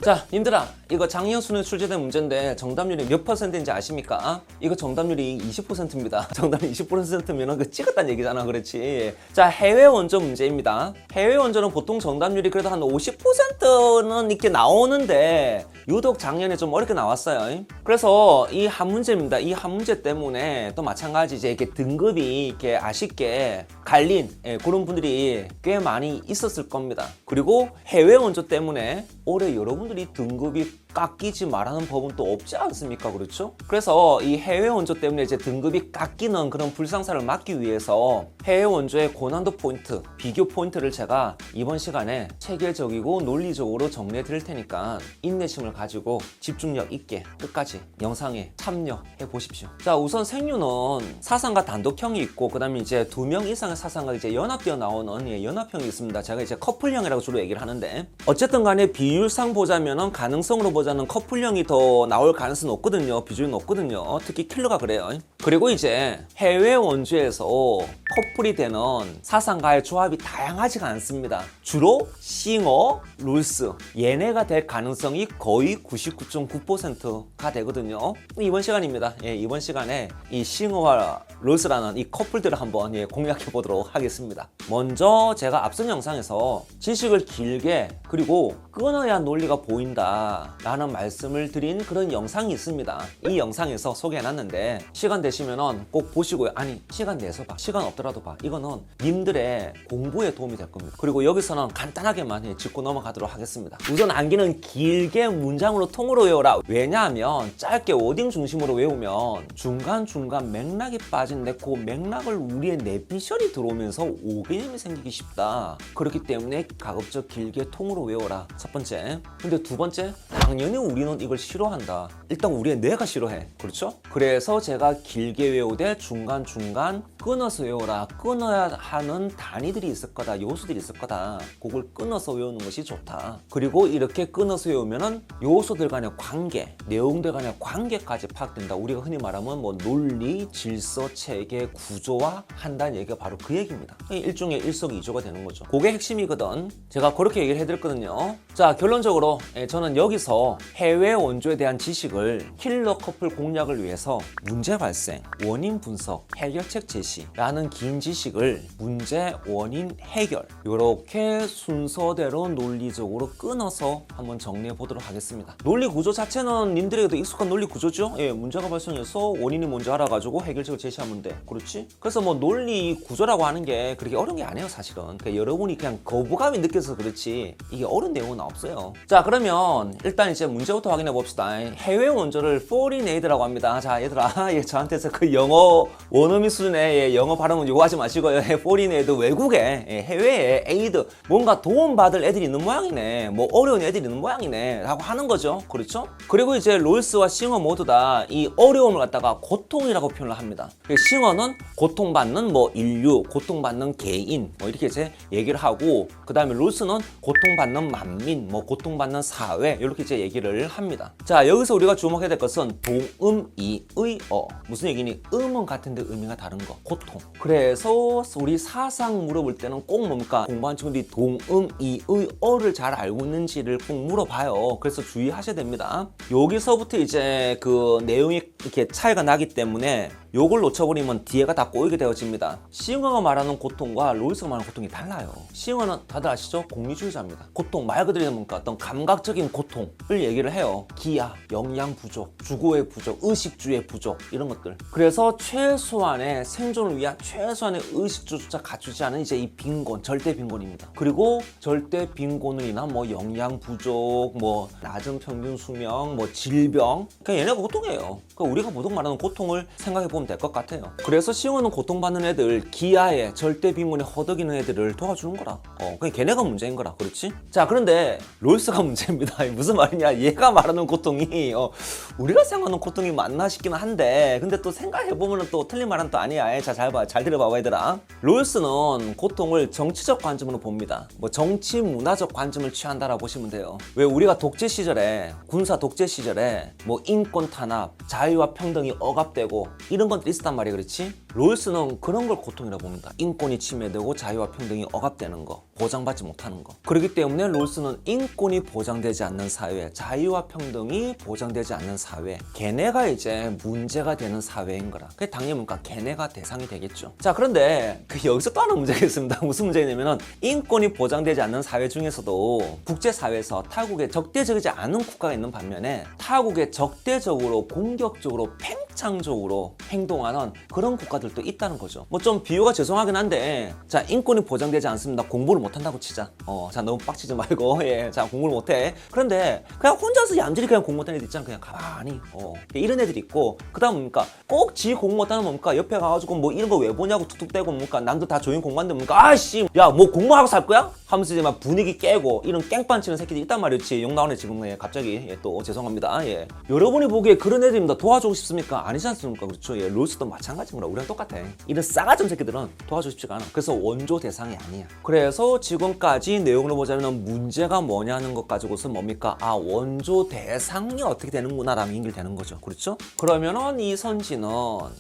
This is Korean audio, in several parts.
자, 님들아, 이거 작년 수능 출제된 문제인데 정답률이 몇 %인지 아십니까? 이거 정답률이 20%입니다. 정답률 20%면은 그 찍었다는 얘기잖아, 그렇지? 자, 해외 원조 문제입니다. 해외 원조는 보통 정답률이 그래도 한 50%는 이렇게 나오는데 유독 작년에 좀 어렵게 나왔어요. 그래서 이 한 문제입니다. 이 한 문제 때문에 또 마찬가지 이제 이렇게 등급이 이렇게 아쉽게 갈린 그런 분들이 꽤 많이 있었을 겁니다. 그리고 해외 원조 때문에 올해 여러분들이 등급이 깎이지 말라는 법은 또 없지 않습니까? 그렇죠? 그래서 이 해외 원조 때문에 이제 등급이 깎이는 그런 불상사를 막기 위해서 해외 원조의 고난도 포인트, 비교 포인트를 제가 이번 시간에 체계적이고 논리적으로 정리해 드릴 테니까 인내심을 가지고 집중력 있게 끝까지 영상에 참여해 보십시오. 자, 우선 생류는 사상가 단독형이 있고 그다음에 이제 2명 이상의 사상가 이제 연합되어 나오는 연합형이 있습니다. 제가 이제 커플형이라고 주로 얘기를 하는데 어쨌든 간에 비율상 보자면은 가능성으로 보자는 커플형이 더 나올 가능성이 높거든요. 비중이 높거든요. 특히 킬러가 그래요. 그리고 이제 해외 원조에서 커플이 되는 사상가의 조합이 다양하지가 않습니다. 주로 싱어, 룰스 얘네가 될 가능성이 거의 99.9%가 되거든요. 이번 시간입니다. 이번 시간에 이 싱어와 룰스라는 이 커플들을 한번 공략해 보도록 하겠습니다. 먼저 제가 앞선 영상에서 지식을 길게 그리고 끊어야 논리가 보인다 라는 말씀을 드린 그런 영상이 있습니다. 이 영상에서 소개해놨는데 시간 되시면 꼭 보시고요. 아니 시간 내서 봐. 시간 없더라도 봐. 이거는 님들의 공부에 도움이 될 겁니다. 그리고 여기서는 간단하게만 짚고 넘어가도록 하겠습니다. 우선 암기는 길게 문장으로 통으로 외워라. 왜냐하면 짧게 워딩 중심으로 외우면 중간중간 맥락이 빠진데 그 맥락을 우리의 내피셜이 들어오면서 오개념이 생기기 쉽다. 그렇기 때문에 가급적 길게 통으로 외워라. 첫 번째. 근데 두 번째, 당연히 우리는 이걸 싫어한다. 일단 우리의 뇌가 싫어해. 그렇죠? 그래서 제가 길게 외우되 중간중간 끊어서 외워라. 끊어야 하는 단위들이 있을 거다. 요소들이 있을 거다. 그걸 끊어서 외우는 것이 좋다. 그리고 이렇게 끊어서 외우면은 요소들 간의 관계, 내용들 간의 관계까지 파악된다. 우리가 흔히 말하면 뭐 논리, 질서, 체계, 구조화 한다는 얘기가 바로 그 얘기입니다. 일종의 일석이조가 되는 거죠. 그게 핵심이거든. 제가 그렇게 얘기를 해드렸거든요. 자, 결론적으로 저는 여기서 해외 원조에 대한 지식을 킬러 커플 공략을 위해서 문제 발생, 원인 분석, 해결책 제시라는 긴 지식을 문제, 원인, 해결 이렇게 순서대로 논리적으로 끊어서 한번 정리해 보도록 하겠습니다. 논리 구조 자체는 님들에게도 익숙한 논리 구조죠. 문제가 발생해서 원인이 뭔지 알아가지고 해결책을 제시하면 돼. 그렇지? 그래서 뭐 논리 구조라고 하는 게 그렇게 어려운 게 아니에요, 사실은. 그러니까 여러분이 그냥 거부감이 느껴서 그렇지 이게 어려운 내용은 없어요. 자, 그러면 일단 이제 문제부터 확인해 봅시다. 해외 원조를 foreign aid라고 합니다. 자, 얘들아, 저한테서 그 영어 원어민 수준의 영어 발음은 요구하지 마시고요. foreign aid 외국에 해외에 aid 뭔가 도움받을 애들이 있는 모양이네. 뭐 어려운 애들이 있는 모양이네 라고 하는 거죠. 그렇죠? 그리고 이제 롤스와 싱어 모두 다 이 어려움을 갖다가 고통이라고 표현을 합니다. 싱어는 고통받는 뭐 인류, 고통받는 개인 뭐 이렇게 이제 얘기를 하고 그 다음에 롤스는 고통받는 만민, 뭐 고통받는 사회 이렇게 이제 얘기를 합니다. 자, 여기서 우리가 주목해야 될 것은 동음이의어. 무슨 얘기니? 음은 같은데 의미가 다른 거. 고통. 그래서 우리 사상 물어볼 때는 꼭 뭡니까? 공부한 친구들이 동음이의어를 잘 알고 있는지를 꼭 물어봐요. 그래서 주의하셔야 됩니다. 여기서부터 이제 그 내용이 이렇게 차이가 나기 때문에 요걸 놓쳐버리면 뒤에가 다 꼬이게 되어집니다. 싱어가 말하는 고통과 롤스가 말하는 고통이 달라요. 싱어는 다들 아시죠? 공리주의자입니다. 고통 말 그대로 뭡니까? 어떤 감각적인 고통을 얘기를 해요. 기아, 영양 부족, 주거의 부족, 의식주의 부족 이런 것들. 그래서 최소한의 생존을 위한 최소한의 의식주조차 갖추지 않은 이제 이 빈곤, 절대 빈곤입니다. 그리고 절대 빈곤을 인한 뭐 영양 부족, 뭐 낮은 평균 수명, 뭐 질병. 그러니까 얘네가 고통이에요. 그러니까 우리가 보통 말하는 고통을 생각해 보면 될 것 같아요. 그래서 싱어는 고통받는 애들, 기아에 절대 빈곤에 허덕이는 애들을 도와주는 거라. 그냥 걔네가 문제인 거라. 그렇지? 자, 그런데 롤스가 문제입니다. 무슨 말이냐? 얘가 말하는 고통이 우리가 생각하는 고통이 맞나 싶기는 한데 근데 또 생각해보면 또 틀린 말은 또 아니야. 자, 잘 들어봐봐 얘들아. 롤스는 고통을 정치적 관점으로 봅니다. 뭐 정치 문화적 관점을 취한다라고 보시면 돼요. 왜 우리가 독재 시절에 군사 독재 시절에 뭐 인권 탄압, 자유와 평등이 억압되고 이런 것들이 있었단 말이야. 그렇지? 롤스는 그런 걸 고통이라고 봅니다. 인권이 침해되고 자유와 평등이 억압되는 거, 보장받지 못하는 거. 그렇기 때문에 롤스는 인권이 보장되지 않는 사회, 자유와 평등이 보장되지 않는 사회, 걔네가 이제 문제가 되는 사회인 거라. 그게 당연히 뭔가 걔네가 대상이 되겠죠. 자, 그런데 여기서 또 하나 문제가 있습니다. 무슨 문제냐면은 인권이 보장되지 않는 사회 중에서도 국제사회에서 타국에 적대적이지 않은 국가가 있는 반면에 타국에 적대적으로 공격적으로 팽창적으로 행동하는 그런 국가들도 있다는 거죠. 뭐 좀 비유가 죄송하긴 한데, 자, 인권이 보장되지 않습니다. 공부를 못한다고 치자. 자, 너무 빡치지 말고, 예, 자, 공부를 못해. 그런데 그냥 혼자서 얌전히 그냥 공부 못하는 애들 있잖아. 그냥 가만히. 이런 애들이 있고, 그 다음 뭡니까? 꼭 지 공부 못하는 뭡니까? 옆에 가가지고 뭐 이런 거 왜 보냐고 툭툭대고 뭡니까? 남들 다 조용히 공부하는데 뭡니까? 아씨, 야, 뭐 공부하고 살 거야? 하면서 이제 막 분위기 깨고 이런 깽판 치는 새끼들이 있단 말이지. 욕 나오네 지금. 예, 갑자기. 예, 또 죄송합니다. 예. 여러분이 보기에 그런 애들입니다. 도와주고 싶습니까? 아니지 않습니까? 그렇죠. 예, 롤스도 마찬가지입니다. 우리랑 똑같아. 이런 싸가지 없는 새끼들은 도와주고 싶지가 않아. 그래서 원조 대상이 아니야. 그래서 지금까지 내용을 보자면 문제가 뭐냐는 것 가지고서 뭡니까? 아, 원조 대상이 어떻게 되는구나 라는 연결되는 거죠. 그렇죠? 그러면은 이 선지는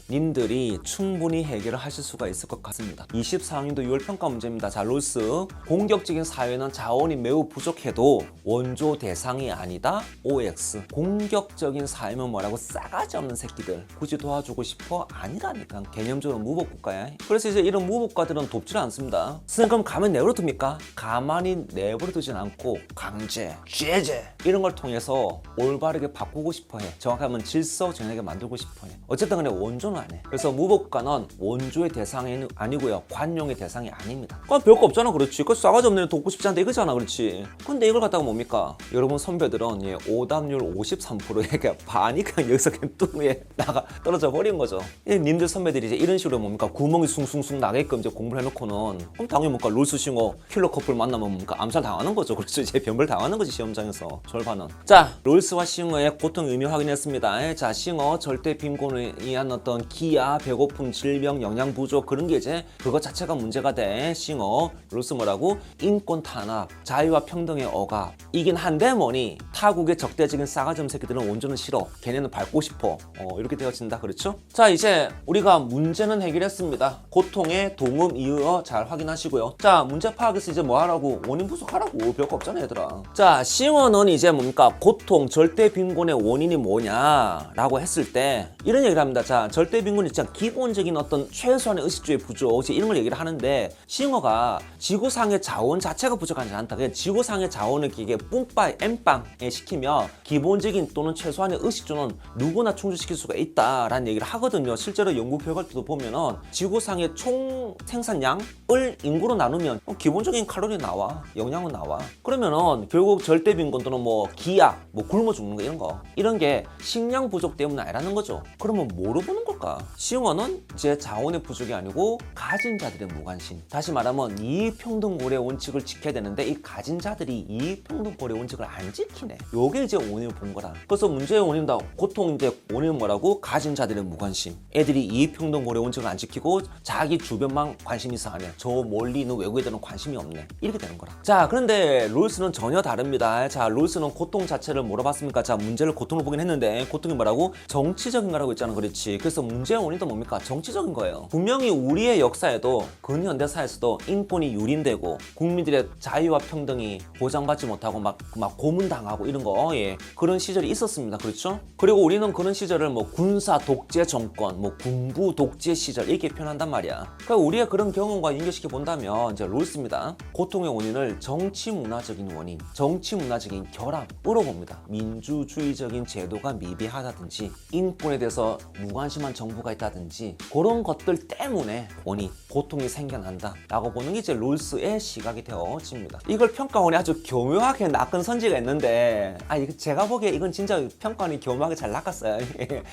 님들이 충분히 해결을 하실 수가 있을 것 같습니다. 24학년도 6월 평가 문제입니다. 자, 롤스. 공격적인 사회는 자원이 매우 부족해도 원조 대상이 아니다. OX. 공격적인 사회면 뭐라고? 싸가지 없는 새끼들. 굳이 도와주고 싶어? 아니라니까. 개념적으로 무복국가야. 그래서 이제 이런 무복국가들은 돕지를 않습니다. 선생님 그럼 가만 내버려둡니까? 가만히 내버려두진 않고 강제, 제재 이런 걸 통해서 올바르게 바꾸고 싶어해. 정확하면 질서 정연하게 만들고 싶어해. 어쨌든 간에 원조는 안 해. 그래서 무복국가는 원조의 대상이 아니고요. 관용의 대상이 아닙니다. 그럼 별거 없잖아. 그렇지. 그 싸가지 없는 애 돕고 싶지 않다 이거잖아. 그렇지. 근데 이걸 갖다가 뭡니까? 여러분 선배들은 예, 오답률 53%에 반이 그냥 여기서 그냥 뚱에 나가 떨어져 버린 거죠. 예, 님들 선배들이 이제 이런 식으로 뭡니까? 구멍이 숭숭숭 나게끔 이제 공부를 해놓고는 그럼 당연히 뭔가 롤스싱어 킬러 커플 만나면 뭡니까? 암살 당하는 거죠. 그렇죠. 이제 변별 당하는 거지 시험장에서 절반은. 자, 롤스와 싱어의 고통 의미 확인했습니다. 자, 싱어 절대 빈곤을 위한 어떤 기아, 배고픔, 질병, 영양 부족 그런 게 이제 그것 자체가 문제가 돼. 싱어 롤스 뭐라고? 인권 탄압, 자유와 평등의 억압. 이긴 한데 뭐니 타국의 적대적인 싸가지 없는 새끼들은 원조는 싫어. 걔네는 밟고 싶어. 이렇게 되어진다. 그렇죠? 자, 이제 우리가 문제는 해결했습니다. 고통의 동음 이어 잘 확인하시고요. 자, 문제 파악해서 이제 뭐 하라고? 원인 분석하라고. 별거 없잖아 얘들아. 자, 싱어는 이제 뭡니까? 고통, 절대 빈곤의 원인이 뭐냐라고 했을 때 이런 얘기를 합니다. 자, 절대 빈곤이 진짜 기본적인 어떤 최소한의 의식주의 부족 이런 걸 얘기를 하는데 싱어가 지구상의 자원 자체가 부족하지 않다. 그냥 지구상의 자원을 이게 뿜빠이 엠빵에 시키면 기본적인 또는 최소한의 의식주는 누구나 충족시킬 수가 있다라는 얘기를 하거든요. 실제로 연구 결과도 보면은 지구상의 총 생산량을 인구로 나누면 기본적인 칼로리 나와, 영양은 나와. 그러면은 결국 절대 빈곤 또는 뭐 기약, 뭐 굶어 죽는 거 이런 게 식량 부족 때문 아니라는 거죠. 그러면 뭐로 보는 걸까? 싱어는 제 자원의 부족이 아니고 가진 자들의 무관심. 다시 말하면 이익평등고래 원칙을 지켜야 되는데 이 가진 자들이 이익평등고래 원칙을 안 지키네. 요게 이제 원인을 본 거라. 그래서 문제의 원인다. 고통 이제 원인은 뭐라고? 가진 자들의 무관심. 애들이 이익평등고래 원칙을 안 지키고 자기 주변만 관심 있어 하네. 저 멀리 있는 외국 애들은 관심이 없네. 이렇게 되는 거라. 자, 그런데 롤스는 전혀 다릅니다. 자, 롤스는 고통 자체를 물어봤습니까? 자, 문제를 고통을 보긴 했는데 고통이 뭐라고? 정치적인 거라고 했잖아. 그렇지. 그래서 문제의 원인도 뭡니까? 정치적인 거예요. 분명히 우리의 역사에도 근현대사에서도 인권이 유린되고 국민들의 자유와 평등이 보장받지 못하고 막 고문당하고 이런 거 예, 그런 시절이 있었습니다. 그렇죠? 그리고 우리는 그런 시절을 뭐 군사 독재 정권, 뭐 군부 독재 시절 이렇게 표현한단 말이야. 그러니까 우리의 그런 경험과 연결시켜 본다면 이제 롤스입니다. 고통의 원인을 정치 문화적인 원인, 정치 문화적인 결합으로 봅니다. 민주주의적인 제도가 미비하다든지 인권에 대해서 무관심한 정부가 있다든지 그런 것들 때문에 원인, 고통이 생겨난다 라고 보는 게 이제 롤스의 시각이 되어집니다. 이걸 평가원이 아주 교묘하게 낚은 선지가 있는데 이거 제가 보기에 이건 진짜 평가원이 교묘하게 잘 낚았어요.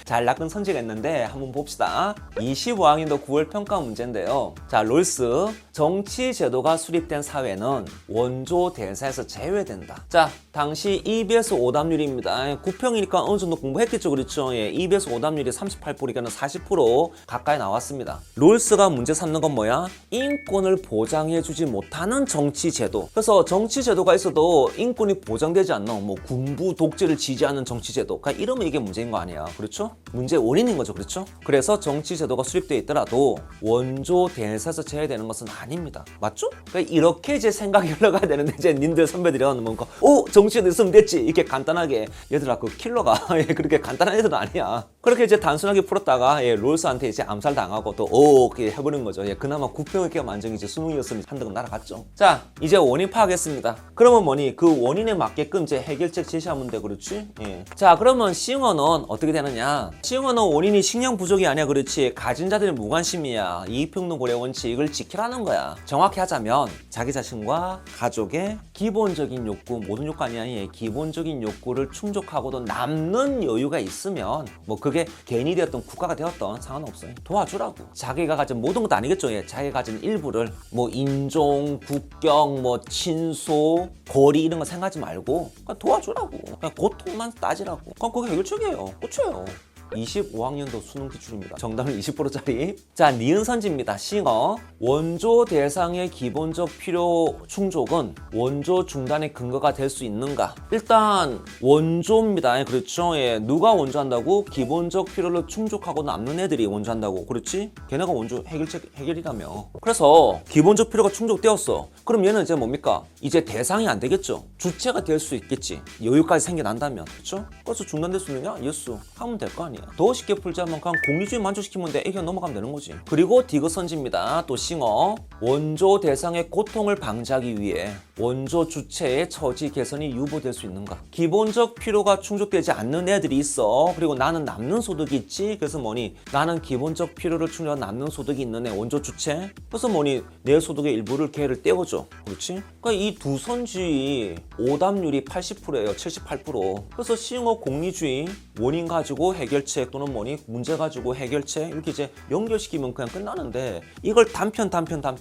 잘 낚은 선지가 있는데 한번 봅시다. 25학년도 9월 평가 문제인데요. 자, 롤스 정치 제도가 수립된 사회는 원조 대사에서 제외된다. 자, 당시 EBS 오답률입니다. 9평이니까 어느 정도 공부했겠죠. 그렇죠? 예, EBS 오답률이 38%니까 40% 가까이 나왔습니다. 롤스가 문제 삼는 건 뭐야? 인권을 보장해주지 못하는 정치 제도. 그래서 정치 제도가 있어도 인권이 보장되지 않는 뭐 군부 독재를 지지하는 정치 제도. 그러니까 이러면 이게 문제인 거 아니야. 그렇죠? 문제의 원인인 거죠. 그렇죠? 그래서 정치 제도 제도가 수립되어 있더라도 원조 대사에서 제외되는 것은 아닙니다. 맞죠? 그러니까 이렇게 이제 생각이 흘러가야 되는데 이제 님들 선배들이랑 뭔가 정치에 있으면 됐지 이렇게 간단하게 얘들아 그 킬러가 그렇게 간단한 애들은 아니야. 그렇게 이제 단순하게 풀었다가 롤스한테 이제 암살 당하고 또 그렇게 해버린 거죠. 그나마 9평을 만정이 이제 수능이었으면 한등은 날아갔죠. 자 이제 원인 파악했습니다. 그러면 뭐니 그 원인에 맞게끔 이제 해결책 제시하면 돼. 그렇지? 자 그러면 싱어는 어떻게 되느냐? 싱어는 원인이 식량 부족이 아니야. 그렇지? 가진 자들의 무관심이야. 이익평등 고려 원칙을 지키라는 거야. 정확히 하자면 자기 자신과 가족의 기본적인 욕구, 모든 욕구 아니야. 기본적인 욕구를 충족하고도 남는 여유가 있으면 뭐 그게 개인이 되었던 국가가 되었던 상관없어. 도와주라고. 자기가 가진 모든 것도 아니겠죠. 자기가 가진 일부를 뭐 인종, 국경, 뭐 친소, 거리 이런 거 생각하지 말고 그냥 도와주라고. 그냥 고통만 따지라고. 그럼 그게 해결책이에요. 끝이에요. 25학년도 수능 기출입니다. 정답은 20%짜리. 자, 니은 선지입니다. 싱어. 원조 대상의 기본적 필요 충족은 원조 중단의 근거가 될 수 있는가? 일단 원조입니다. 그렇죠? 누가 원조한다고? 기본적 필요를 충족하고 남는 애들이 원조한다고. 그렇지? 걔네가 원조 해결이라며. 그래서 기본적 필요가 충족되었어. 그럼 얘는 이제 뭡니까? 이제 대상이 안 되겠죠. 주체가 될 수 있겠지. 여유까지 생겨난다면. 그렇죠? 그래서 중단될 수 있느냐? 예스. 하면 될 거 아니야. 더 쉽게 풀자면 그냥 공리주의 만족시키면 돼. 이렇게 넘어가면 되는 거지. 그리고 디귿 선지입니다. 또 싱어. 원조 대상의 고통을 방지하기 위해 원조 주체의 처지 개선이 유보될 수 있는가? 기본적 필요가 충족되지 않는 애들이 있어. 그리고 나는 남는 소득이 있지. 그래서 뭐니? 나는 기본적 필요를 충족한 남는 소득이 있는 애 원조 주체. 그래서 뭐니? 내 소득의 일부를 걔를 떼어줘. 그렇지? 그러니까 이 두 선지 오답률이 80%예요. 78%. 그래서 싱어 공리주의 원인 가지고 해결책 또는 뭐니 문제 가지고 해결책 이렇게 이제 연결시키면 그냥 끝나는데 이걸 단편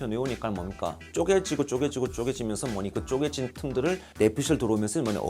외우니까 뭡니까? 쪼개지면서 뭐니 그 쪼개진 틈들을 내피셜 들어오면서 뭐니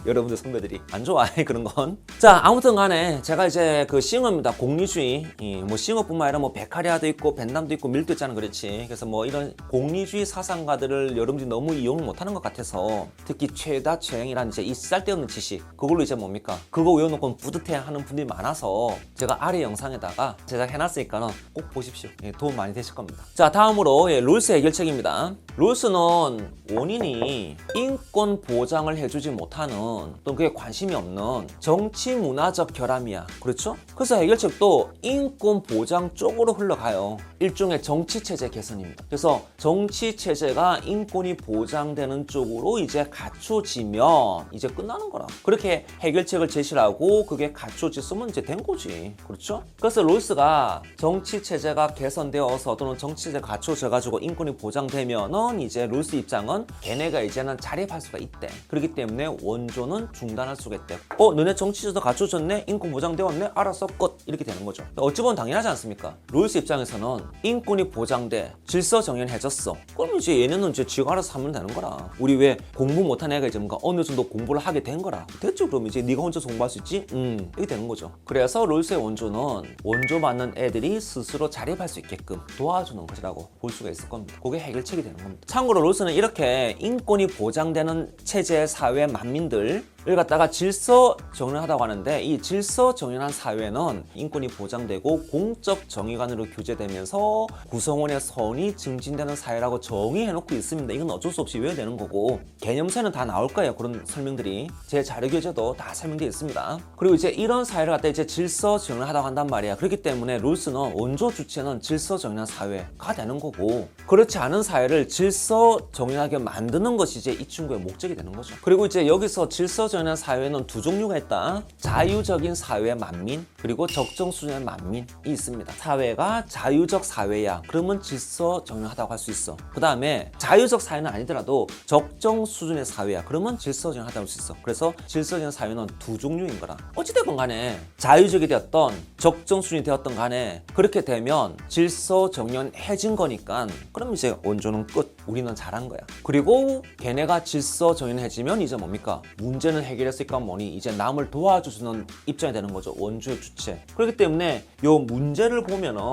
여러분들 선배들이 안 좋아해 그런 건. 자 아무튼 간에 제가 이제 그 싱어입니다. 공리주의 뭐 싱어뿐만 아니라 뭐 베카리아도 있고 벤담도 있고 밀도 있잖아. 그렇지? 그래서 뭐 이런 공리주의 사상가들을 여러분들이 너무 이용을 못하는 것 같아서 특히 최다 최행이라는 이제 이 쓸데없는 지식 그걸로 이제 뭡니까? 그거 외워놓고 뿌듯해하는 분들이 많아서 제가 아래 영상에다가 제작해놨으니까는 꼭 보십시오. 도움 많이 되실 겁니다. 자 다음으로 롤스 해결책입니다. 롤스는 원인이 인권 보장을 해주지 못하는 또는 그게 관심이 없는 정치 문화적 결함이야. 그렇죠? 그래서 해결책도 인권 보장 쪽으로 흘러가요. 일종의 정치 체제 개선입니다. 그래서 정치 체제가 인권이 보장되는 쪽으로 이제 갖춰지면 이제 끝나는 거라. 그렇게 해결책을 제시를 하고 그게 갖춰졌으면 이제 된 거지. 그렇죠? 그래서 롤스가 정치 체제가 개선되어서 또는 정치 체제가 갖춰져 가지고 인권이 보장되면은 이제 롤스 입장은 걔네가 이제는 자립할 수가 있대. 그렇기 때문에 원조는 중단할 수가 있대. 너네 정치 체제도 갖춰졌네? 인권 보장되었네? 알았어 끝. 이렇게 되는 거죠. 어찌 보면 당연하지 않습니까? 롤스 입장에서는 인권이 보장돼 질서 정연해졌어. 그럼 이제 얘네는 이제 지가 알아서 하면 되는 거라. 우리 왜 공부 못한 애가 이제 뭔가 어느 정도 공부를 하게 된 거라. 됐죠? 그럼 이제 네가 혼자 공부할 수 있지? 이렇게 되는 거죠. 그래서 롤스의 원조는 원조 맞는 애들이 스스로 자립할 수 있게끔 도와주는 것이라고 볼 수가 있을 겁니다. 그게 해결책이 되는 겁니다. 참고로 롤스는 이렇게 인권이 보장되는 체제 사회 만민들 을 갖다가 질서 정연하다고 하는데 이 질서 정연한 사회는 인권이 보장되고 공적 정의관으로 규제되면서 구성원의 선이 증진되는 사회라고 정의해놓고 있습니다. 이건 어쩔 수 없이 외워야 되는 거고 개념서에는 다 나올 거예요. 그런 설명들이 제 자료 교재도 다 설명되어 있습니다. 그리고 이제 이런 사회를 갖다 이제 질서 정연하다고 한단 말이야. 그렇기 때문에 롤스는 원조 주체는 질서 정연한 사회가 되는 거고 그렇지 않은 사회를 질서 정연하게 만드는 것이 이제 이 친구의 목적이 되는 거죠. 그리고 이제 여기서 질서 정연한 사회는 두 종류가 있다. 자유적인 사회 만민 그리고 적정 수준의 만민이 있습니다. 사회가 자유적 사회야. 그러면 질서 정연하다고 할 수 있어. 그 다음에 자유적 사회는 아니더라도 적정 수준의 사회야. 그러면 질서 정연하다고 할 수 있어. 그래서 질서 정연 사회는 두 종류인 거라. 어찌됐건 간에 자유적이 되었던 적정 수준이 되었던 간에 그렇게 되면 질서 정연해진 거니까 그럼 이제 원조는 끝. 우리는 잘한 거야. 그리고 걔네가 질서 정연해지면 이제 뭡니까? 문제는 해결했으니까 뭐니 이제 남을 도와주는 입장이 되는 거죠. 원조의 주체. 그렇기 때문에 요 문제를 보면은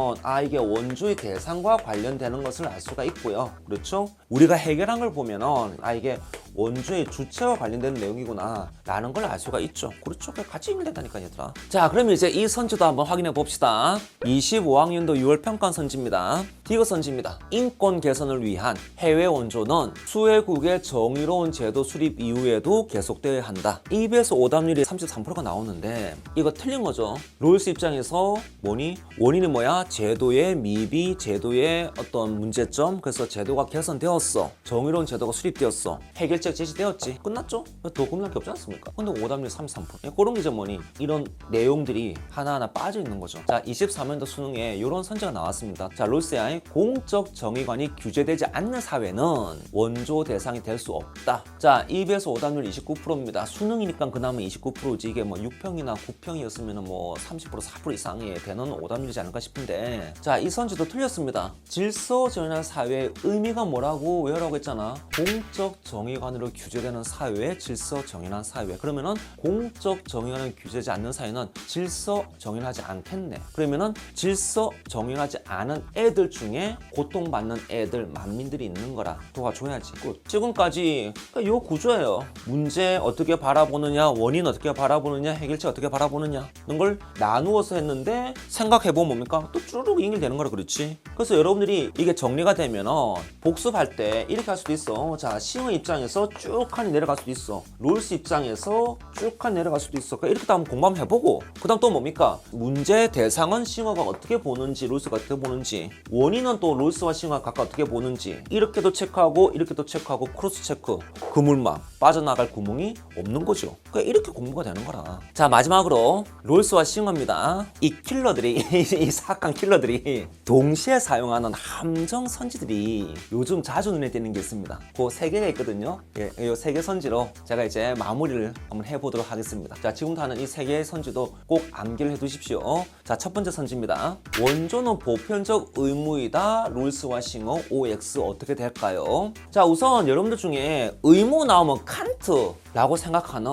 이게 원조의 대상과 관련되는 것을 알 수가 있고요. 그렇죠? 우리가 해결한 걸 보면은 이게 원조의 주체와 관련된 내용이구나 라는 걸 알 수가 있죠. 그렇죠. 같이 읽는다니까 얘들아. 자, 그럼 이제 이 선지도 한번 확인해 봅시다. 25학년도 6월 평가 선지입니다. 디귿 선지입니다. 인권 개선을 위한 해외 원조는 수혜국의 정의로운 제도 수립 이후에도 계속되어야 한다. 2배에서 오답률이 33%가 나오는데 이거 틀린 거죠. 롤스 입장에서 원인이 뭐야? 제도의 미비, 제도의 어떤 문제점. 그래서 제도가 개선되었어. 정의로운 제도가 수립되었어. 해결책 제시되었지. 끝났죠? 더 고민할 게 없지 않습니까? 근데 오답률 33%. 그런 게 이제 이런 내용들이 하나하나 빠져 있는 거죠. 자, 23년도 수능에 이런 선지가 나왔습니다. 자, 롤스의 공적 정의관이 규제되지 않는 사회는 원조 대상이 될 수 없다. 자, 2배에서 오답률 29%입니다. 수능이니까 그나마 29%지. 이게 6평이나 9평이었으면 30% 4% 이상이 되는 오답률이지 않을까 싶은데, 자, 이 선지도 틀렸습니다. 질서 정의한 사회의 의미가 뭐라고 외우라고 했잖아. 공적 정의관으로 규제되는 사회의 질서 정의한 사회. 그러면은 공적 정의관을 규제하지 않는 사회는 질서 정의하지 않겠네. 그러면은 질서 정의하지 않은 애들 중에 고통받는 애들, 만민들이 있는 거라 도와줘야지. 지금까지 요 구조예요. 문제 어떻게 바라보느냐, 원인 어떻게 바라보느냐, 해결책 어떻게 바라보느냐 이런 걸 나누어서 했는데, 생각해보면 뭡니까? 또 쭈르륵 연결되는 거라. 그렇지? 그래서 여러분들이 이게 정리가 되면 복습할 때 이렇게 할 수도 있어. 자, 시의 입장에서 쭉 칸이 내려갈 수도 있어. 롤스 입장에서 쭉 칸이 내려갈 수도 있어. 그러니까 이렇게 한번 공부 한번 해보고, 그 다음 또 뭡니까? 문제 대상은 싱어가 어떻게 보는지, 롤스가 어떻게 보는지, 원인은 또 롤스와 싱어가 각각 어떻게 보는지, 이렇게도 체크하고 이렇게도 체크하고 크로스 체크. 그물망 빠져나갈 구멍이 없는 거죠. 그러니까 이렇게 공부가 되는 거라. 자, 마지막으로 롤스와 싱어입니다. 이 킬러들이 이 사악한 킬러들이 동시에 사용하는 함정 선지들이 요즘 자주 눈에 띄는 게 있습니다. 그 세 개가 있거든요. 이 세 개 선지로 제가 이제 마무리를 한번 해보도록 하겠습니다. 자, 지금부터 하는 이 세 개의 선지도 꼭 암기를 해두십시오. 자, 첫 번째 선지입니다. 원조는 보편적 의무이다. 롤스와 싱어 OX 어떻게 될까요? 자, 우선 여러분들 중에 의무 나오면 칸트라고 생각하는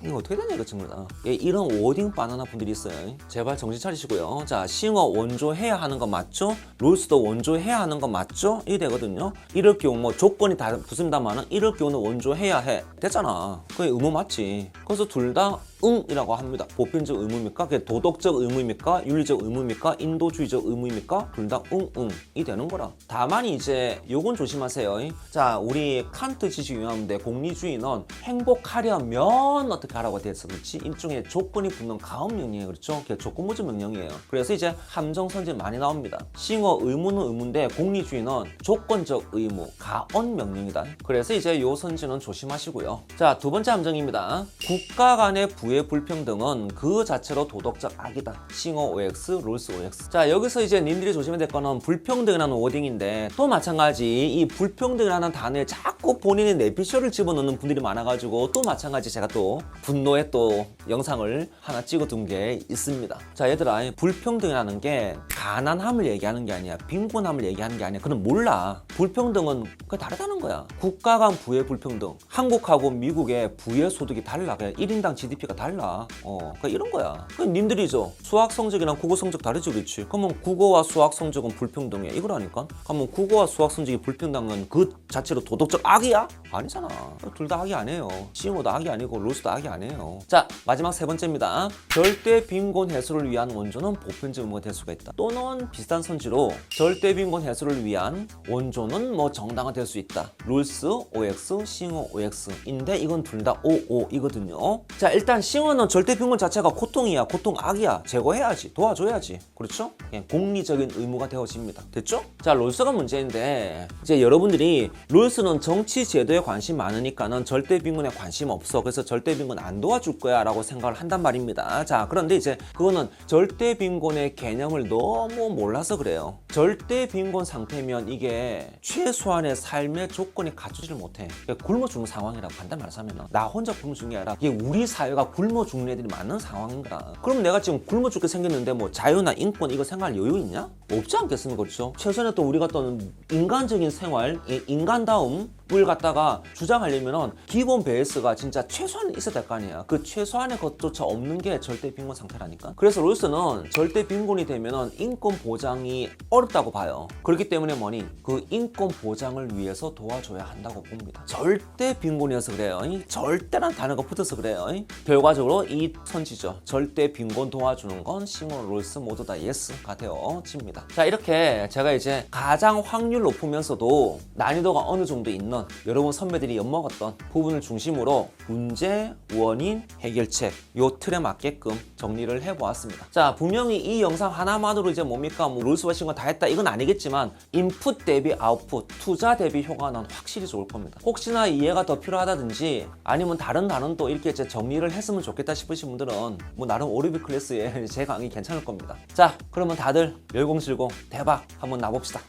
이거 어떻게 되냐 이거 정말. 이런 워딩 바나나 분들이 있어요. 제발 정신 차리시고요. 자, 싱어 원조해야 하는 거 맞죠? 롤스도 원조해야 하는 거 맞죠? 이게 되거든요. 이럴 경우 조건이 다 붙습니다만은 이럴 경우는 원조해야 해. 됐잖아. 그게 의무 맞지. 그래서 둘 다 응이라고 합니다. 보편적 의무입니까? 그게 도덕적 의무입니까? 윤리적 의무입니까? 인도주의적 의무입니까? 둘 다 응이 되는 거라. 다만 이제 요건 조심하세요. 자, 우리 칸트 지식 유형인데 공리주의는 행복하려면 어떻게 하라고 되어 그렇지? 일종의 조건이 붙는 가업명령이에요. 그렇죠? 그게 조건부적 명령이에요. 그래서 이제 함정선지 많이 나옵니다. 싱어 의무는 의무인데 공리주의는 조건적 의무, 가언 명령이다. 그래서 이제 요 선지는 조심하시고요. 자, 두 번째 함정입니다. 국가 간의 부의 불평등은 그 자체로 도덕적 악이다. 싱어 OX, 롤스 OX. 자, 여기서 이제 님들이 조심해야 될 거는 불평등이라는 워딩인데, 또 마찬가지 이 불평등이라는 단어에 자꾸 본인의 내피셜을 집어넣는 분들이 많아가지고 또 마찬가지 제가 또 분노의 또 영상을 하나 찍어둔 게 있습니다. 자, 얘들아, 불평등이라는 게 가난함을 얘기하는 게 아니야. 빈곤함을 얘기하는 게 아니야. 그건 몰라. 불평등은 그게 다르다는 거야. 국가 간 부의 불평등. 한국하고 미국의 부의 소득이 달라. 그냥 1인당 GDP가 달라. 그러니까 이런 거야. 그러니까 님들이죠. 수학 성적이랑 국어 성적 다르지, 그렇지? 그러면 국어와 수학 성적은 불평등해. 이거라니까. 그러면 국어와 수학 성적이 불평등은 그 자체로 도덕적 악이야? 아니잖아. 둘 다 악이 아니에요. 싱어도 악이 아니고 롤스도 악이 아니에요. 자, 마지막 세 번째입니다. 절대 빈곤 해소를 위한 원조는 보편적 의무가 될 수가 있다. 또는 비슷한 선지로 절대 빈곤 해소를 위한 원조는 정당화될 수 있다. 롤스 OX, 싱어 OX인데 이건 둘 다 OO이거든요. 자, 일단 싱어는 절대 빈곤 자체가 고통이야. 고통 악이야. 제거해야지. 도와줘야지. 그렇죠? 그냥 공리적인 의무가 되어집니다. 됐죠? 자, 롤스가 문제인데, 이제 여러분들이 롤스는 정치 제도에 관심 많으니까는 절대 빈곤에 관심 없어. 그래서 절대 빈곤 안 도와줄 거야 라고 생각을 한단 말입니다. 자, 그런데 이제 그거는 절대 빈곤의 개념을 너무 몰라서 그래요. 절대 빈곤 상태면 이게 최소한의 삶의 조건이 갖추지를 못해. 굶어 죽는 상황이라고 간단히 말하자면, 나 혼자 굶어 죽는 게 아니라 이게 우리 사회가 굶어 죽는 애들이 많은 상황인 거라. 그럼 내가 지금 굶어 죽게 생겼는데 뭐 자유나 인권 이거 생각할 여유 있냐? 없지 않겠습니까? 그렇죠? 최소한의 또 우리가 또 인간적인 생활, 인간다움을 갖다가 주장하려면은 기본 베이스가 진짜 최소한 있어야 될 거 아니야. 그 최소한의 것조차 없는 게 절대 빈곤 상태라니까. 그래서 롤스는 절대 빈곤이 되면은 인권 보장이 어렵다고 봐요. 그렇기 때문에 뭐니? 그 인권 보장을 위해서 도와줘야 한다고 봅니다. 절대 빈곤이어서 그래요. 절대란 단어가 붙어서 그래요. 결과적으로 이 선지죠. 절대 빈곤 도와주는 건 시몬 롤스 모두 다 예스가 되어집니다. 자, 이렇게 제가 이제 가장 확률 높으면서도 난이도가 어느 정도 있는 여러분 선배들이 엿먹었던 부분을 중심으로 문제, 원인, 해결책 요 틀에 맞게끔 정리를 해보았습니다. 자, 분명히 이 영상 하나만으로 이제 뭡니까? 뭐 롤스 버신 거 다 했다 이건 아니겠지만 인풋 대비 아웃풋, 투자 대비 효과는 확실히 좋을 겁니다. 혹시나 이해가 더 필요하다든지 아니면 다른 단어도 이렇게 이제 정리를 했으면 좋겠다 싶으신 분들은 뭐 나름 오리비 클래스에 제 강의 괜찮을 겁니다. 자, 그러면 다들 열공실공 대박 한번 나봅시다.